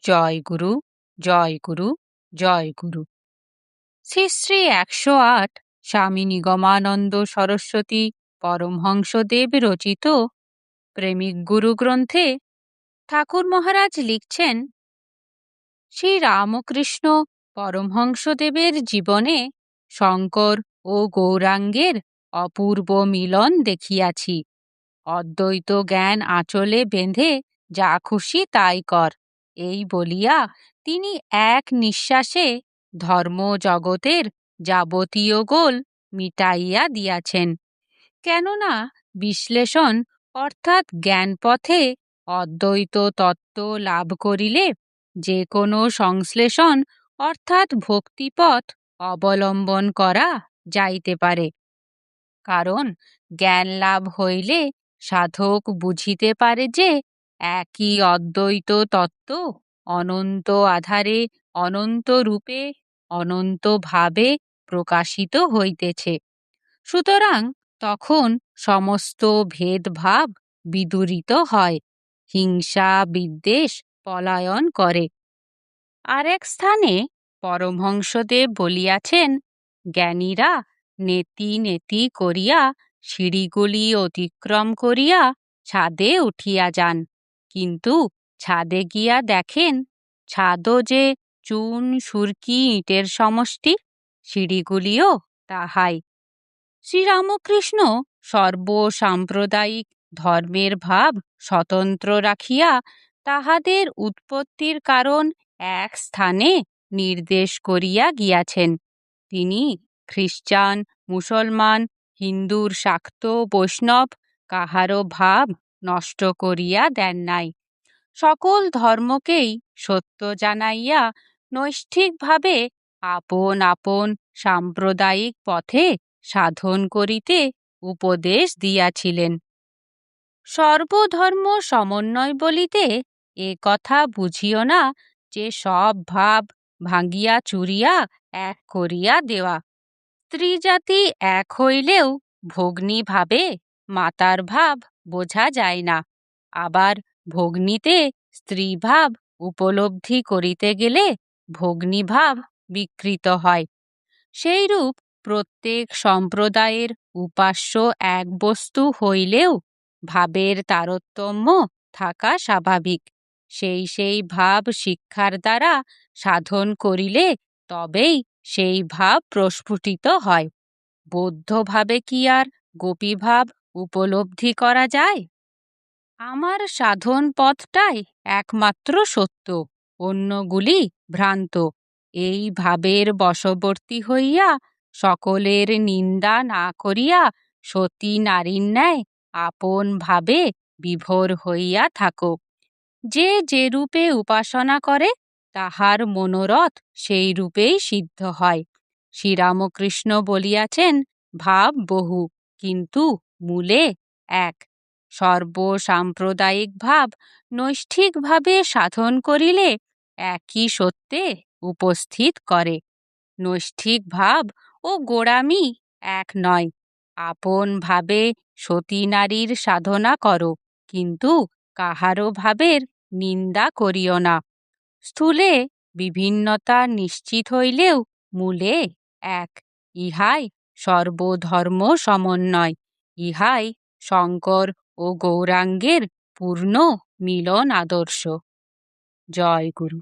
জয় গুরু, জয় গুরু, জয় গুরু। শ্রী শ্রী 108 স্বামী নিগমানন্দ সরস্বতী পরমহংসদেব রচিত প্রেমিক গুরু গ্রন্থে ঠাকুর মহারাজ লিখছেন, শ্রী রামকৃষ্ণ পরমহংসদেবের জীবনে শঙ্কর ও গৌরাঙ্গের অপূর্ব মিলন দেখিয়াছি। অদ্বৈত জ্ঞান আঁচলে বেঁধে যা খুশি তাই কর, এই বলিয়া তিনি এক নিঃশ্বাসে ধর্ম জগতের যাবতীয় গোল মিটাইয়া দিয়াছেন। কেননা বিশ্লেষণ অর্থাৎ জ্ঞানপথে অদ্বৈত তত্ত্ব লাভ করিলে যে কোনো সংশ্লেষণ অর্থাৎ ভক্তিপথ অবলম্বন করা যাইতে পারে। কারণ জ্ঞান লাভ হইলে সাধক বুঝিতে পারে যে একই অদ্বৈত তত্ত্ব অনন্ত আধারে, অনন্ত রূপে, অনন্ত ভাবে প্রকাশিত হইতেছে। সুতরাং তখন সমস্ত ভেদভাব বিদূরিত হয়, হিংসা বিদ্বেষ পলায়ন করে। আরেক স্থানে পরমহংসদেব বলিয়াছেন, জ্ঞানীরা নেতি নেতি করিয়া সিঁড়িগুলি অতিক্রম করিয়া ছাদে উঠিয়া যান, কিন্তু ছাদে গিয়া দেখেন ছাদও যে চুন সুরকি ইটের সমষ্টি, সিঁড়িগুলিও তাহাই। শ্রীরামকৃষ্ণ সর্বসাম্প্রদায়িক ধর্মের ভাব স্বতন্ত্র রাখিয়া তাহাদের উৎপত্তির কারণ এক স্থানে নির্দেশ করিয়া গিয়াছেন। তিনি খ্রিস্টান, মুসলমান, হিন্দুর শাক্ত, বৈষ্ণব কাহারও ভাব নষ্ট করিয়া দেন নাই। সকল ধর্মকেই সত্য জানাইয়া নৈষ্ঠিকভাবে আপন আপন সাম্প্রদায়িক পথে সাধন করিতে উপদেশ দিয়াছিলেন। সর্বধর্ম সমন্বয় বলিতে এ কথা বুঝিও না যে সব ভাব ভাঙিয়া চুরিয়া এক করিয়া দেওয়া। স্ত্রী জাতি এক হইলেও ভগ্নী ভাবে মাতার ভাব বোঝা যায় না, আবার ভগ্নীতে স্ত্রী ভাব উপলব্ধি করিতে গেলে ভগ্নী ভাব বিকৃত হয়। সেইরূপ প্রত্যেক সম্প্রদায়ের উপাস্য এক বস্তু হইলেও ভাবের তারতম্য থাকা স্বাভাবিক। সেই সেই ভাব শিক্ষার দ্বারা সাধন করিলে তবেই সেই ভাব প্রস্ফুটিত হয়। বৌদ্ধভাবে কি আর গোপীভাব উপলব্ধি করা যায়? আমার সাধন পথটাই একমাত্র সত্য, অন্যগুলি ভ্রান্ত। এই ভাবের বশবর্তী হইয়া সকলের নিন্দা না করিয়া সতী নারীর ন্যায় আপন ভাবে বিভোর হইয়া থাকো। যে যে রূপে উপাসনা করে তাহার মনোরথ সেই রূপেই সিদ্ধ হয়। শ্রীরামকৃষ্ণ বলিয়াছেন, ভাব বহু কিন্তু মূলে এক। সর্বসাম্প্রদায়িক ভাব নৈষ্ঠিকভাবে সাধন করিলে একই সত্যে উপস্থিত করে। নৈষ্ঠিক ভাব ও গোড়ামি এক নয়। আপন ভাবে সতী নারীর সাধনা করো, কিন্তু কাহারও ভাবের নিন্দা করিও না। স্থূলে বিভিন্নতা নিশ্চিত হইলেও মূলে এক। ইহাই সর্বধর্ম সমন্বয়, ইহাই শঙ্কর ও গৌরাঙ্গের পূর্ণ মিলন আদর্শ। জয় গুরু।